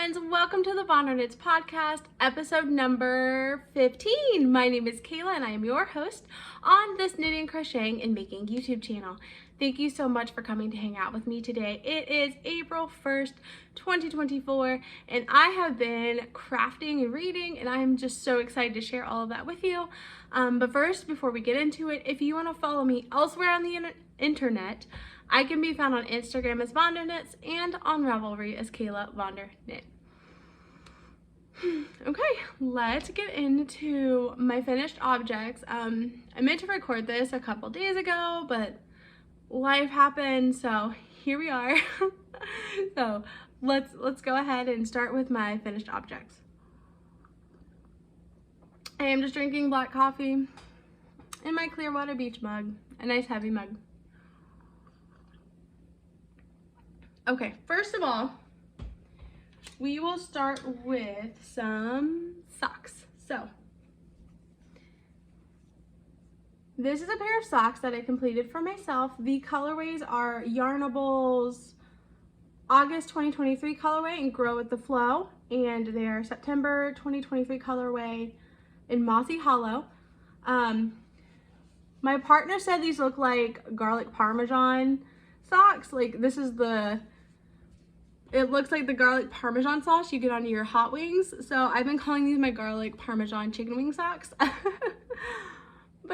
friends, welcome to the VonderKnits Podcast, episode number 15. My name is Kayla and I am your host on this knitting, crocheting, and making YouTube channel. Thank you so much for coming to hang out with me today. It is April 1st, 2024, and I have been crafting and reading, and I'm just so excited to share all of that with you. But first, before we get into it, if you want to follow me elsewhere on the internet, I can be found on Instagram as VonderKnits and on Ravelry as Kayla VonderKnit. Okay, let's get into my finished objects. I meant to record this a couple days ago, but life happened, so here we are. So let's go ahead and start with my finished objects. I am just drinking black coffee in my Clearwater Beach mug, a nice heavy mug. Okay, first of all, we will start with some socks. So, this is a pair of socks that I completed for myself. The colorways are Yarnable's August 2023 colorway and Grow with the Flow, and their September 2023 colorway in Mossy Hollow. My partner said these look like garlic Parmesan socks. Like, this is it looks like the garlic Parmesan sauce you get onto your hot wings. So I've been calling these my garlic Parmesan chicken wing socks. But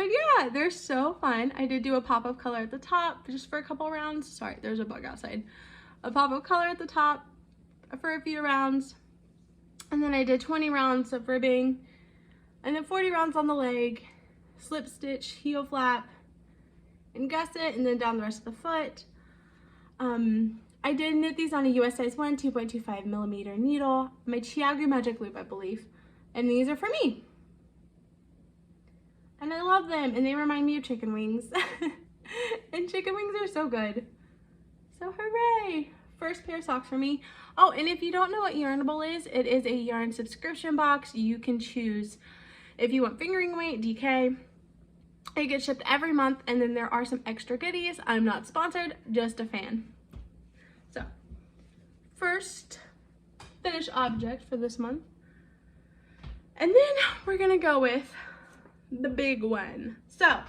yeah, they're so fun. I did do a pop of color at the top just for a couple rounds. Sorry, there's a bug outside. A pop of color at the top for a few rounds. And then I did 20 rounds of ribbing. And then 40 rounds on the leg, slip stitch, heel flap, and gusset, and then down the rest of the foot. I did knit these on a US size 1, 2.25 millimeter needle, my Chiagu Magic Loop, I believe. And these are for me. And I love them, and they remind me of chicken wings. And chicken wings are so good. So hooray! First pair of socks for me. Oh, and if you don't know what Yarnable is, it is a yarn subscription box. You can choose if you want fingering weight, DK. It gets shipped every month, and then there are some extra goodies. I'm not sponsored, just a fan. So, first finished object for this month. And then we're gonna go with the big one. So,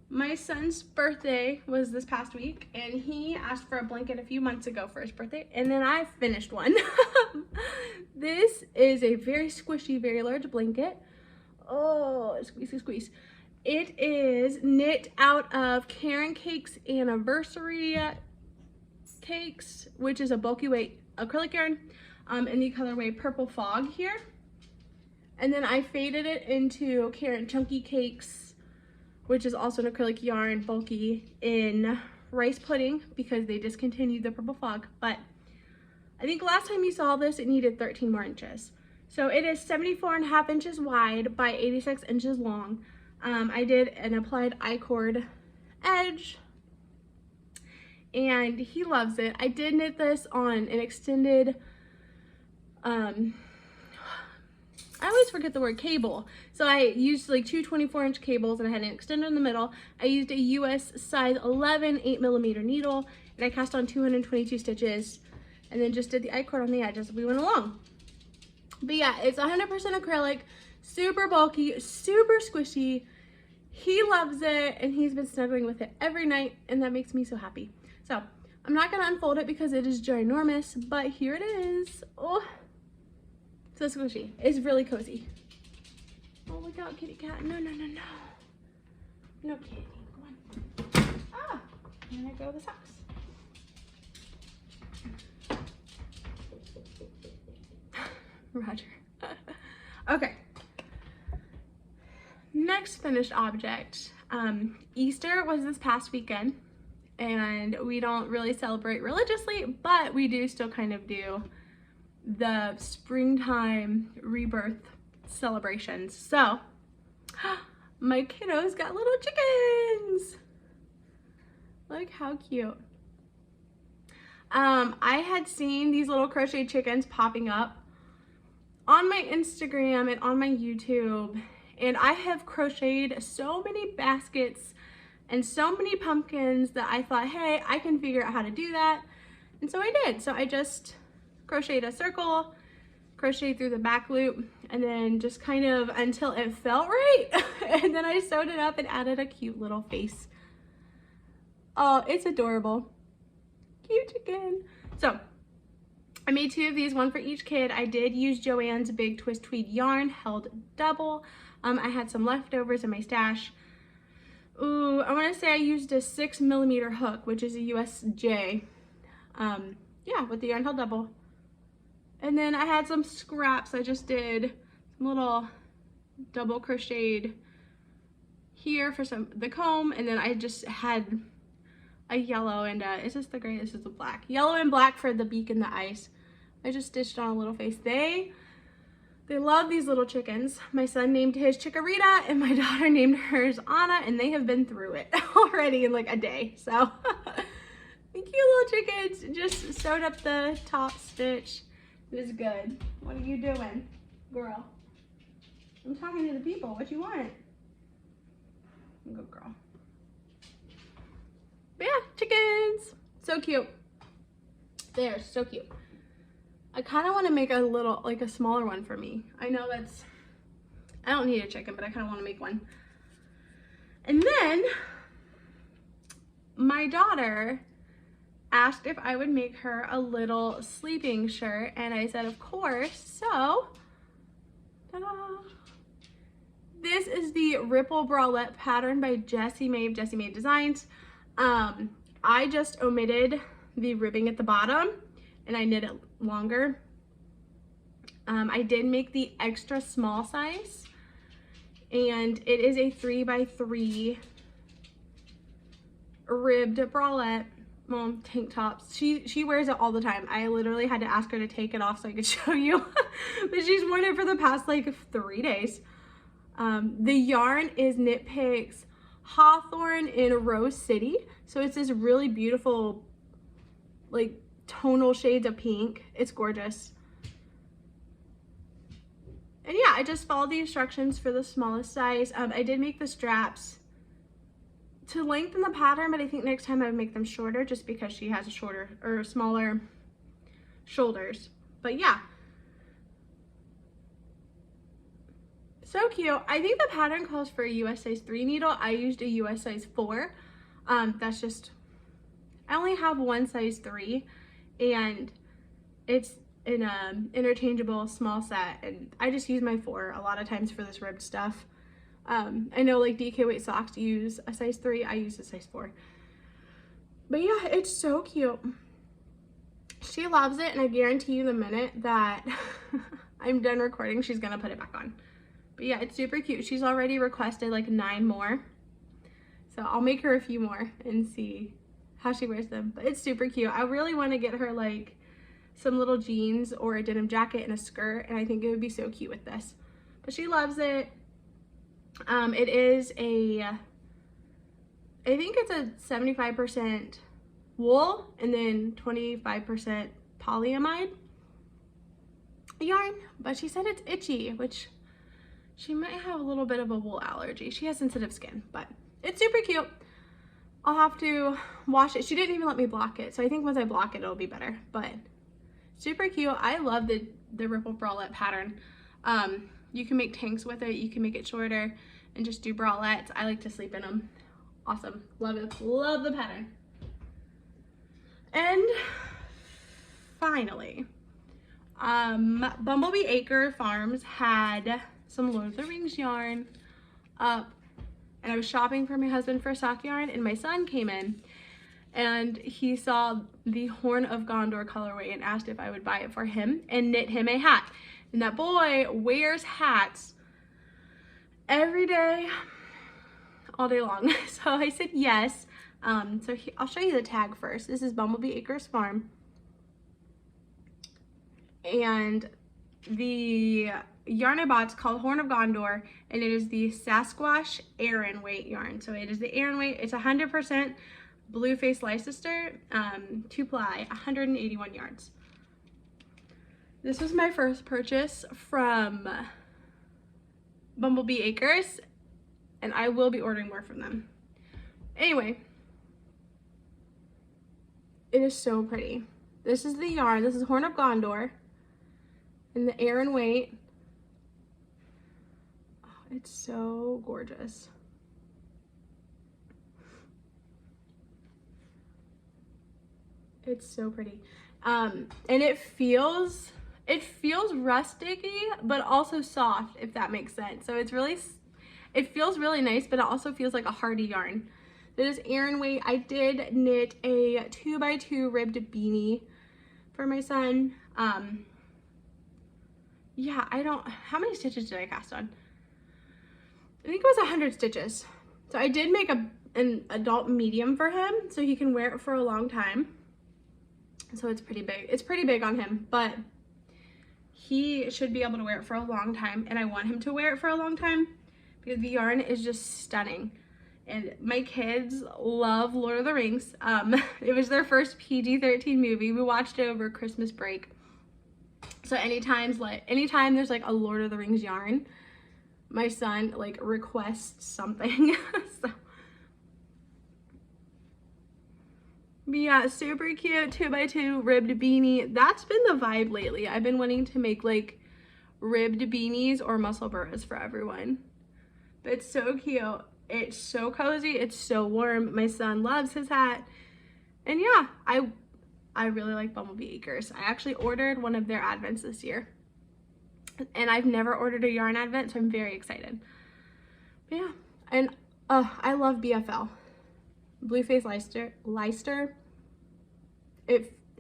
my son's birthday was this past week, and he asked for a blanket a few months ago for his birthday, and then I finished one. This is a very squishy, very large blanket. Oh, squeeze, squeeze. It is knit out of Caron Cake's Anniversary Cakes, which is a bulky weight acrylic yarn, in the colorway Purple Fog here. And then I faded it into Caron Chunky Cakes, which is also an acrylic yarn, bulky, in Rice Pudding, because they discontinued the Purple Fog. But I think last time you saw this, it needed 13 more inches. So it is 74.5 inches wide by 86 inches long. I did an applied I-cord edge, and he loves it. I did knit this on an extended, I always forget the word, cable. So I used like two 24-inch cables, and I had an extender in the middle. I used a US size 11 8mm needle, and I cast on 222 stitches, and then just did the I-cord on the edge as we went along. But yeah, it's 100% acrylic, super bulky, super squishy. He loves it, and he's been snuggling with it every night, and that makes me so happy. So I'm not gonna unfold it because it is ginormous, but here it is. Oh, so squishy. It's really cozy. Oh, look out, kitty cat. No, no, no, no. No, kitty, come on. Ah, and there go the socks. Roger. Okay. Next finished object. Easter was this past weekend, and we don't really celebrate religiously, but we do still kind of do the springtime rebirth celebrations. So my kiddos got little chickens. Look how cute. I had seen these little crochet chickens popping up on my Instagram and on my YouTube, and I have crocheted so many baskets and so many pumpkins that I thought, hey, I can figure out how to do that. And so I did. So I just crocheted a circle, crochet through the back loop, and then just kind of until it felt right. And then I sewed it up and added a cute little face. Oh, it's adorable. Cute chicken. So I made 2 of these, one for each kid. I did use Joann's big twist tweed yarn, held double. I had some leftovers in my stash. Ooh, I want to say I used a 6mm hook, which is a USJ. Yeah, with the yarn held double. And then I had some scraps. I just did some little double crocheted here for the comb, and then I just had a yellow and is this the gray? This is the black. Yellow and black for the beak and the eyes. I just stitched on a little face. They love these little chickens. My son named his Chikorita and my daughter named hers Anna, and they have been through it already in like a day. So cute little chickens. Just sewed up the top stitch. It was good. What are you doing, girl? I'm talking to the people. What you want? Good girl. But yeah, chickens. So cute. They're so cute. I kind of want to make a little, like a smaller one for me. I know I don't need a chicken, but I kind of want to make one. And then my daughter asked if I would make her a little sleeping shirt, and I said of course. So ta-da! This is the Ripple Bralette pattern by Jessie Maed, Jessie Maed Designs. I just omitted the ribbing at the bottom and I knit it longer. I did make the extra small size, and it is a 3x3 ribbed bralette. Well, tank tops. She wears it all the time. I literally had to ask her to take it off so I could show you. But she's worn it for the past like 3 days. The yarn is Knitpicks Hawthorne in Rose City. So it's this really beautiful, like, tonal shades of pink. It's gorgeous. And yeah, I just followed the instructions for the smallest size. I did make the straps to lengthen the pattern, but I think next time I would make them shorter just because she has a shorter or smaller shoulders. But yeah, so cute. I think the pattern calls for a US size 3 needle. I used a US size 4. That's just, I only have one size 3, and it's in a interchangeable small set, and I just use my 4 a lot of times for this ribbed stuff. I know like DK Weight Socks use a size 3, I use a size 4. But yeah, it's so cute. She loves it, and I guarantee you the minute that I'm done recording, she's gonna put it back on. But yeah, it's super cute. She's already requested like 9 more. So I'll make her a few more and see how she wears them. But it's super cute. I really want to get her like some little jeans or a denim jacket and a skirt, and I think it would be so cute with this. But she loves it. It is I think it's a 75% wool and then 25% polyamide yarn, but she said it's itchy, which she might have a little bit of a wool allergy. She has sensitive skin, but it's super cute. I'll have to wash it. She didn't even let me block it, so I think once I block it, it'll be better. But super cute. I love the Ripple Bralette pattern. You can make tanks with it. You can make it shorter and just do bralettes. I like to sleep in them. Awesome. Love it. Love the pattern. And finally, Bumblebee Acre Farms had some Lord of the Rings yarn up, and I was shopping for my husband for sock yarn, and my son came in and he saw the Horn of Gondor colorway and asked if I would buy it for him and knit him a hat. And that boy wears hats every day, all day long. So I said yes. I'll show you the tag first. This is Bumblebee Acres Farm. And the yarn I bought is called Horn of Gondor, and it is the Sassquatch Aran weight yarn. So it is the Aran weight. It's 100% blue face Leicester, 2-ply, 181 yards. This was my first purchase from Bumblebee Acres, and I will be ordering more from them. Anyway, it is so pretty. This is the yarn. This is Horn of Gondor. in the Aran weight. Oh, it's so gorgeous. It's so pretty. And it feels rusticy, but also soft, if that makes sense. So it feels really nice, but it also feels like a hardy yarn. This is Aran weight. I did knit a 2x2 ribbed beanie for my son. Yeah, how many stitches did I cast on? I think it was 100 stitches. So I did make an adult medium for him so he can wear it for a long time. So it's pretty big. It's pretty big on him, but he should be able to wear it for a long time, and I want him to wear it for a long time because the yarn is just stunning. And my kids love Lord of the Rings. It was their first PG-13 movie. We watched it over Christmas break. So anytime there's like a Lord of the Rings yarn, my son like requests something. So, but yeah, super cute 2x2 ribbed beanie. That's been the vibe lately. I've been wanting to make like ribbed beanies or muscle burras for everyone. But it's so cute. It's so cozy. It's so warm. My son loves his hat. And yeah, I really like Bumblebee Acres. I actually ordered one of their advents this year. And I've never ordered a yarn advent, so I'm very excited. But yeah, and I love BFL. Blueface Leicester.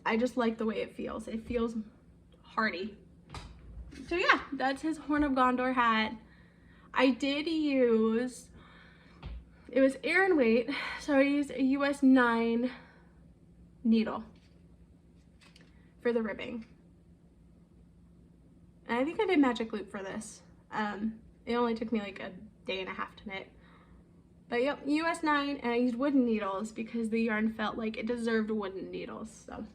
I just like the way it feels. It feels hardy. So yeah, that's his Horn of Gondor hat. I did use, it was Aran weight, so I used a US 9 needle for the ribbing. And I think I did magic loop for this. It only took me like a day and a half to knit. But yep, US 9, and I used wooden needles because the yarn felt like it deserved wooden needles. So,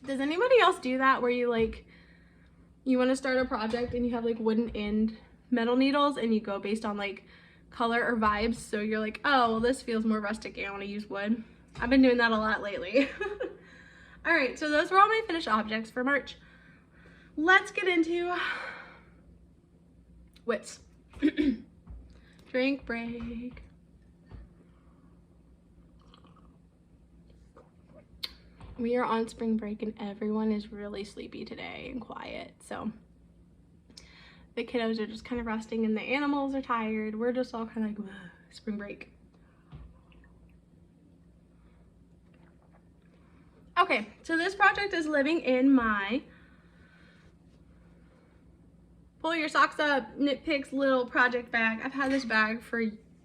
does anybody else do that where you want to start a project and you have like wooden end metal needles and you go based on like color or vibes? So you're like, oh, well, this feels more rustic, I want to use wood. I've been doing that a lot lately. All right, so those were all my finished objects for March. Let's get into wits. Drink break. We are on spring break and everyone is really sleepy today and quiet. So the kiddos are just kind of resting and the animals are tired. We're just all kind of like, spring break. Okay, so this project is living in my pull your socks up Knitpicks little project bag. I've had this bag for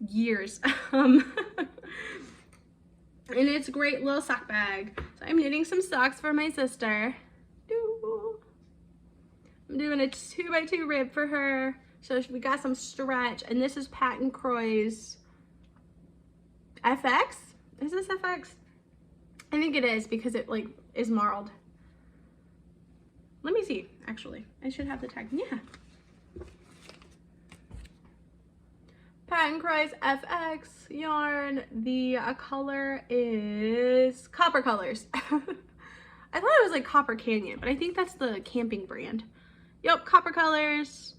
years. And it's a great little sock bag. So I'm knitting some socks for my sister. I'm doing a 2x2 rib for her. So we got some stretch, and this is Patons Kroy's FX. Is this FX? I think it is because it like is marled. Let me see, actually. I should have the tag. Yeah. Patons Kroy's FX yarn. The color is Copper Colors. I thought it was like Copper Canyon, but I think that's the camping brand. Yep, Copper Colors.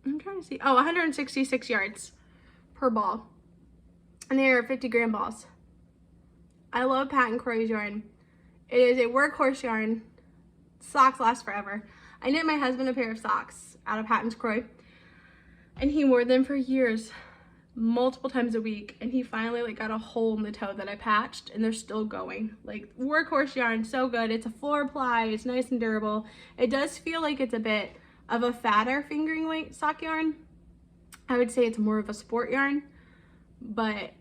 I'm trying to see. Oh, 166 yards per ball. And they are 50 gram balls. I love Patons Kroy's yarn. It is a workhorse yarn. Socks last forever. I knit my husband a pair of socks out of Patons Kroy, and he wore them for years, multiple times a week, and he finally like got a hole in the toe that I patched, and they're still going. Like, workhorse yarn, so good. It's a floor ply, it's nice and durable. It does feel like it's a bit of a fatter fingering weight sock yarn. I would say it's more of a sport yarn, but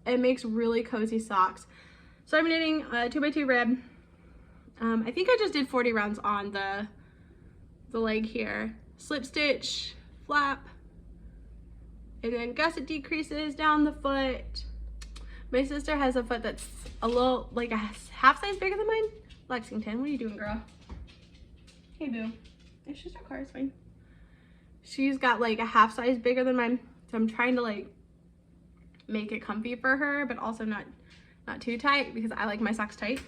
it makes really cozy socks. So I'm knitting a 2x2 rib. I think I just did 40 rounds on the leg here. Slip stitch, flap, and then gusset decreases down the foot. My sister has a foot that's a little, like a half size bigger than mine. Lexington, what are you doing, girl? Hey, boo. It's just her car, it's fine. She's got like a half size bigger than mine, so I'm trying to like make it comfy for her, but also not too tight because I like my socks tight.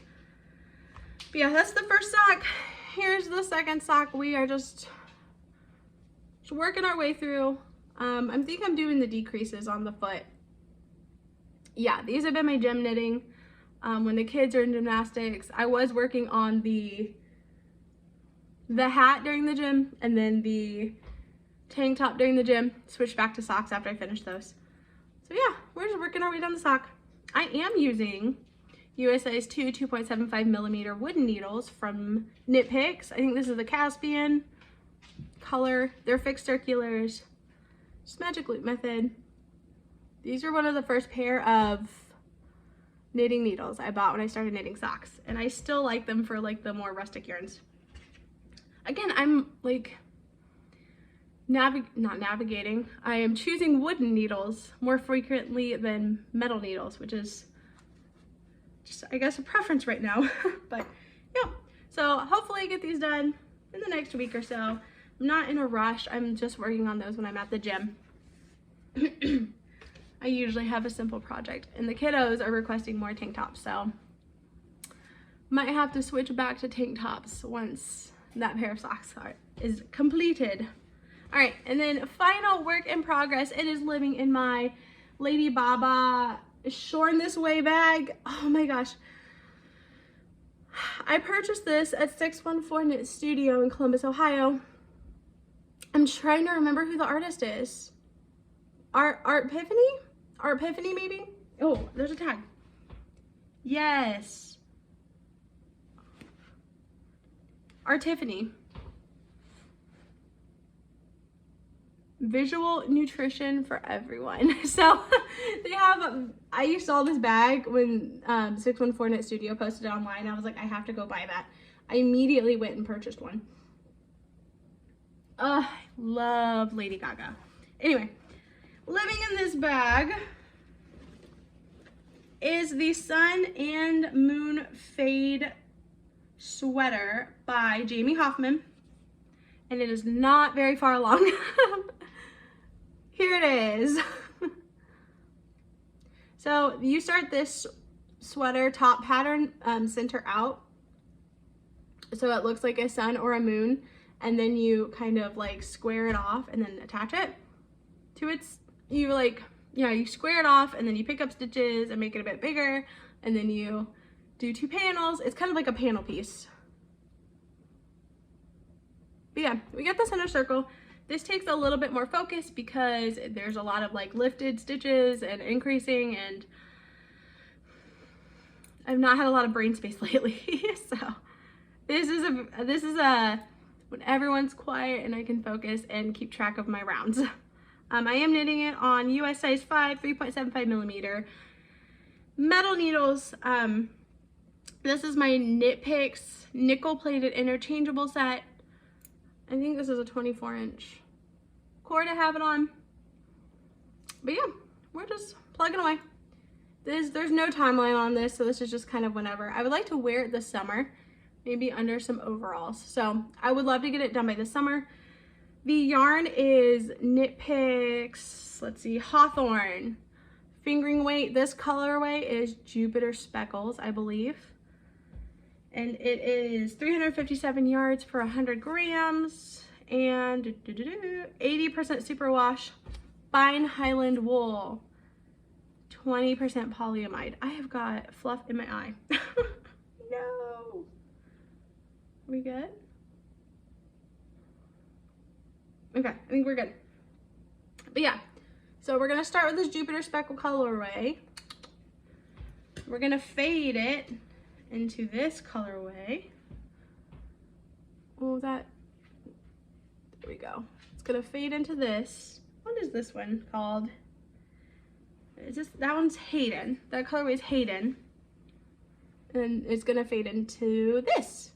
But yeah, that's the first sock. Here's the second sock. We are just working our way through. I think I'm doing the decreases on the foot. Yeah, these have been my gym knitting. When the kids are in gymnastics, I was working on the hat during the gym, and then the tank top during the gym. Switched back to socks after I finished those. So yeah, we're just working our way down the sock. I am using USA's 2.75 millimeter wooden needles from Knitpicks. I think this is the Caspian color. They're fixed circulars. Just magic loop method. These are one of the first pair of knitting needles I bought when I started knitting socks, and I still like them for like the more rustic yarns. Again, I'm like not navigating. I am choosing wooden needles more frequently than metal needles, which is just, I guess, a preference right now. But yeah, so hopefully I get these done in the next week or so. I'm not in a rush. I'm just working on those when I'm at the gym. I usually have a simple project, and the kiddos are requesting more tank tops, so might have to switch back to tank tops once that pair of socks is completed. All right, and then final work in progress. It is living in my Lady Baba Shorn This Way bag. Oh my gosh. I purchased this at 614 Knit Studio in Columbus, Ohio. I'm trying to remember who the artist is. Art Epiphany maybe? Oh, there's a tag. Yes. Art Epiphany. Visual nutrition for everyone. So they have, I used all this bag when 614 Knit Studio posted it online. I was like, I have to go buy that. I immediately went and purchased one. I love Lady Gaga. Anyway, living in this bag is the Sun and Moon Fade sweater by Jamie Hoffman, and it is not very far along. Here it is. So you start this sweater top pattern center out, so it looks like a sun or a moon, and then you kind of like square it off and then attach it to its, you square it off and then you pick up stitches and make it a bit bigger, and then you do 2 panels. It's kind of like a panel piece. But yeah, we got the center circle. This takes a little bit more focus because there's a lot of like lifted stitches and increasing, and I've not had a lot of brain space lately. So this is a when everyone's quiet and I can focus and keep track of my rounds. I am knitting it on US size 5, 3.75 millimeter metal needles. This is my Knitpicks nickel plated interchangeable set. I think this is a 24-inch cord I have it on. But yeah, we're just plugging away. There's no timeline on this, so this is just kind of whenever. I would like to wear it this summer, maybe under some overalls. So I would love to get it done by this summer. The yarn is Knitpicks, let's see, Hawthorne. Fingering weight, this colorway is Jupiter Speckles, I believe. And it is 357 yards per 100 grams and 80% superwash fine Highland wool, 20% polyamide. I have got fluff in my eye. No. Are we good? Okay, I think we're good. But yeah, so we're gonna start with this Jupiter Speckle colorway. We're gonna fade it into this colorway. Oh, there we go. It's gonna fade into this. What is this one called? That one's Hayden. That colorway is Hayden. And it's gonna fade into this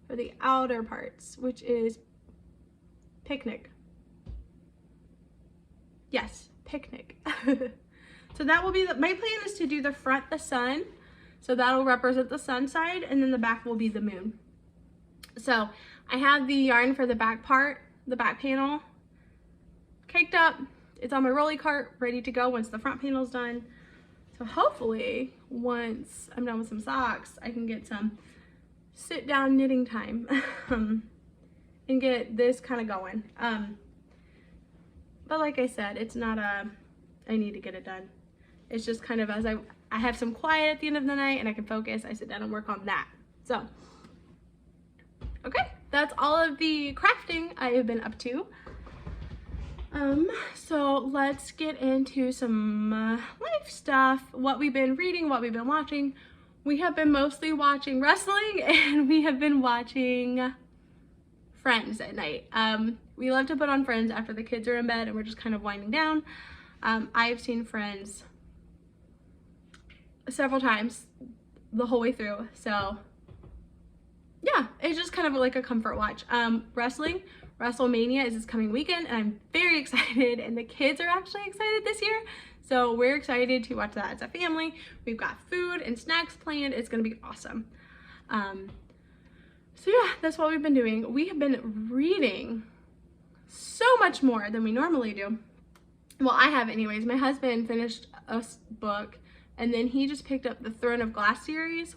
for the outer parts, which is Picnic. Yes, Picnic. So that will be my plan is to do the front, the sun. So that'll represent the sun side, and then the back will be the moon. So I have the yarn for the back part, the back panel, caked up. It's on my rolly cart, ready to go once the front panel's done. So hopefully, once I'm done with some socks, I can get some sit down knitting time and get this kind of going. But like I said, it's not a, I need to get it done. It's just kind of as I have some quiet at the end of the night and I can focus, I sit down and work on that. So, okay, that's all of the crafting I have been up to. So let's get into some life stuff, what we've been reading, what we've been watching. We have been mostly watching wrestling and we have been watching Friends at night. We love to put on Friends after the kids are in bed and we're just kind of winding down. I've seen Friends several times the whole way through, so yeah, it's just kind of like a comfort watch. Wrestling, WrestleMania is this coming weekend and I'm very excited, and the kids are actually excited this year, so we're excited to watch that as a family. We've got food and snacks planned. It's gonna be awesome. So yeah, that's what we've been doing. We have been reading so much more than we normally do. Well, I have anyways. My husband finished a book and then he just picked up the Throne of Glass series.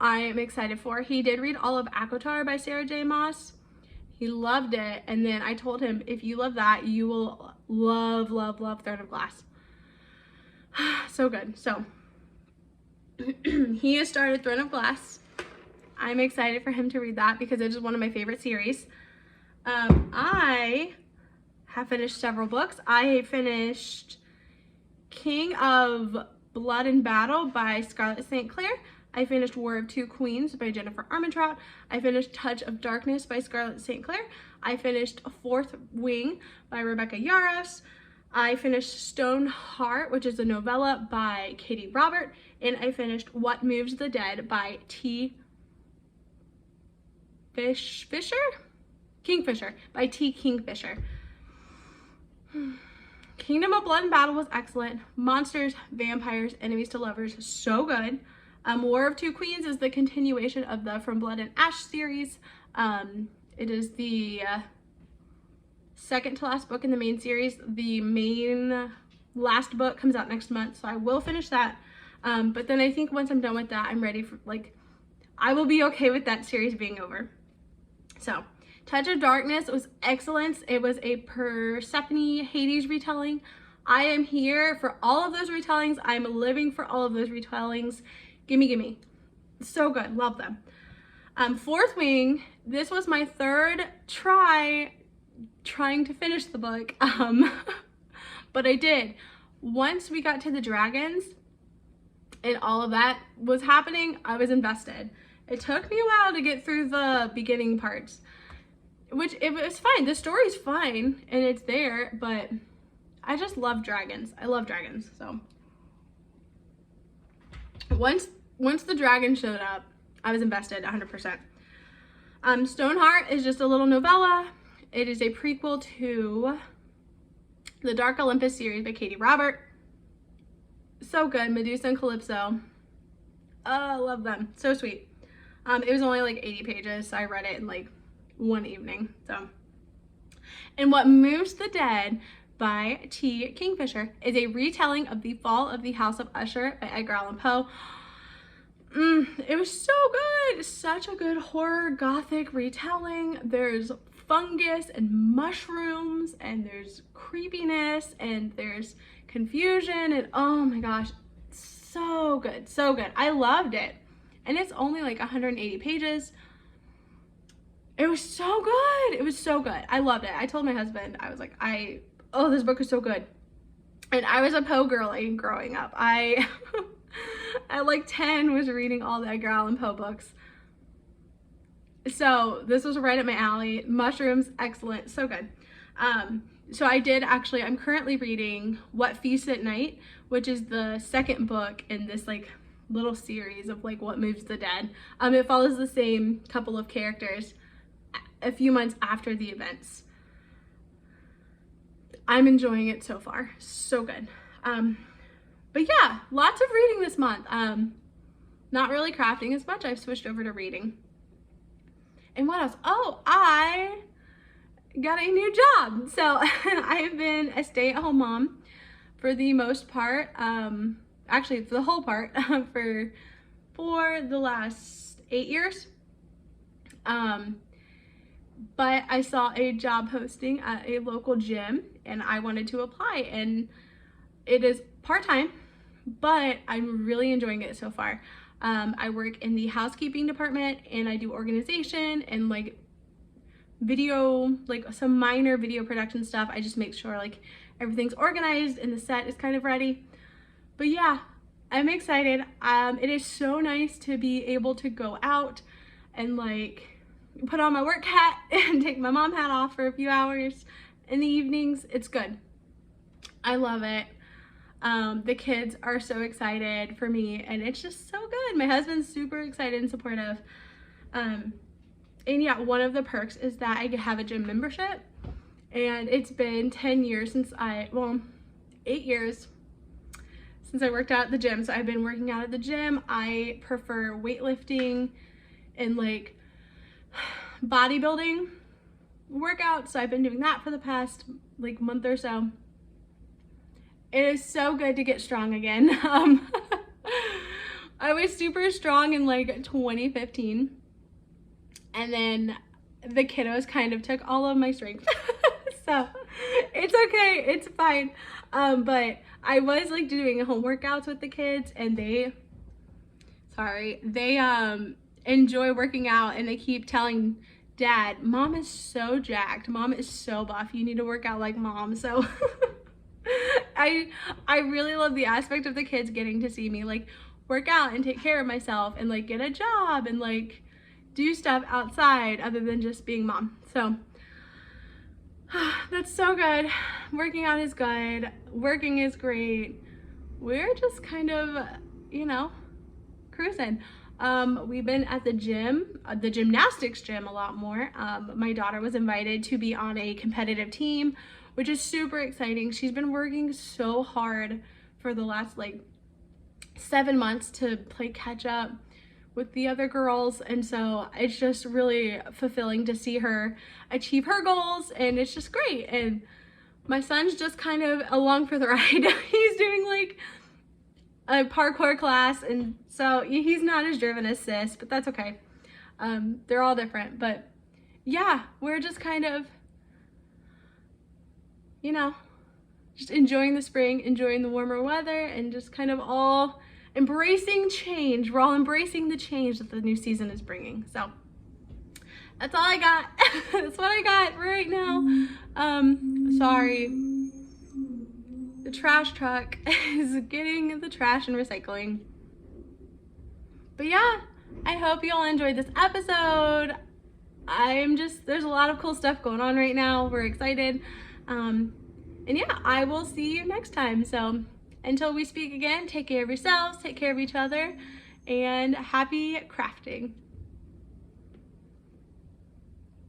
I am excited for. He did read all of ACOTAR by Sarah J. Maas. He loved it, and then I told him, if you love that, you will love, love, love Throne of Glass. So good. So he has started Throne of Glass. I'm excited for him to read that because it is one of my favorite series. I have finished several books. I finished King of Blood and Battle by Scarlett St. Clair. I finished War of Two Queens by Jennifer Armentrout. I finished Touch of Darkness by Scarlett St. Clair. I finished Fourth Wing by Rebecca Yarros. I finished Stone Heart, which is a novella by Katie Robert. And I finished What Moves the Dead by Kingfisher, by T. Kingfisher. Kingdom of Blood and Battle was excellent. Monsters, Vampires, Enemies to Lovers, so good. War of Two Queens is the continuation of the From Blood and Ash series. It is the second to last book in the main series. The main last book comes out next month, so I will finish that. But then I think once I'm done with that, I'm ready for, like, I will be okay with that series being over. So, Touch of Darkness was excellent. It was a Persephone Hades retelling. I am here for all of those retellings. I'm living for all of those retellings. Gimme, gimme. So good. Love them. Fourth Wing. This was my third trying to finish the book. But I did. Once we got to the dragons and all of that was happening, I was invested. It took me a while to get through the beginning parts, which it was fine. The story's fine and it's there, but I just love dragons. I love dragons. So once the dragon showed up, I was invested 100%. Stoneheart is just a little novella. It is a prequel to the Dark Olympus series by Katie Robert. So good. Medusa and Calypso. Oh, I love them. So sweet. It was only like 80 pages, so I read it in like one evening. So, and What Moves the Dead by T. Kingfisher is a retelling of the Fall of the House of Usher by Edgar Allan Poe. It was so good. Such a good horror gothic retelling. There's fungus and mushrooms and there's creepiness and there's confusion and oh my gosh, so good, so good. I loved it. And it's only like 180 pages. It was so good. It was so good. I loved it. I told my husband, I was like, oh, this book is so good. And I was a Poe girly growing up. At like 10 was reading all the Edgar Allan Poe books. So this was right up my alley. Mushrooms, excellent, so good. So I did actually, I'm currently reading What Feasts at Night, which is the second book in this like little series of like What Moves the Dead. It follows the same couple of characters a few months after the events. I'm enjoying it so far, so good. But yeah, lots of reading this month. Not really crafting as much. I've switched over to reading. And what else? Oh, I got a new job. So I've been a stay-at-home mom for the most part. Actually, for the whole part, for the last 8 years. But I saw a job posting at a local gym and I wanted to apply, and it is part-time, but I'm really enjoying it so far. I work in the housekeeping department and I do organization and like video, like some minor video production stuff. I just make sure like everything's organized and the set is kind of ready. But yeah, I'm excited. It is so nice to be able to go out and like put on my work hat and take my mom hat off for a few hours in the evenings. It's good. I love it. The kids are so excited for me and it's just so good. My husband's super excited and supportive. And yeah, one of the perks is that I have a gym membership, and it's been 10 years since 8 years since I worked out at the gym. So I've been working out at the gym. I prefer weightlifting and like bodybuilding workouts. So I've been doing that for the past like month or so. It is so good to get strong again. I was super strong in like 2015, and then the kiddos kind of took all of my strength. So it's okay, it's fine. But I was like doing home workouts with the kids, and they enjoy working out, and they keep telling Dad, Mom is so jacked, Mom is so buff, you need to work out like Mom. So I really love the aspect of the kids getting to see me like work out and take care of myself and like get a job and like do stuff outside other than just being Mom. So that's so good. Working out is good. Working is great. We're just kind of, you know, cruising. We've been at the gym, the gymnastics gym, a lot more. My daughter was invited to be on a competitive team, which is super exciting. She's been working so hard for the last like 7 months to play catch up with the other girls, and so it's just really fulfilling to see her achieve her goals, and it's just great. And my son's just kind of along for the ride. He's doing like a parkour class, and so he's not as driven as Sis, but that's okay. They're all different, but yeah, we're just kind of, you know, just enjoying the spring, enjoying the warmer weather, and just kind of all embracing change. We're all embracing the change that the new season is bringing. So that's all I got. That's what I got right now. Sorry. The trash truck is getting the trash and recycling. But yeah, I hope you all enjoyed this episode. There's a lot of cool stuff going on right now. We're excited. And yeah, I will see you next time. So until we speak again, take care of yourselves, take care of each other, and happy crafting.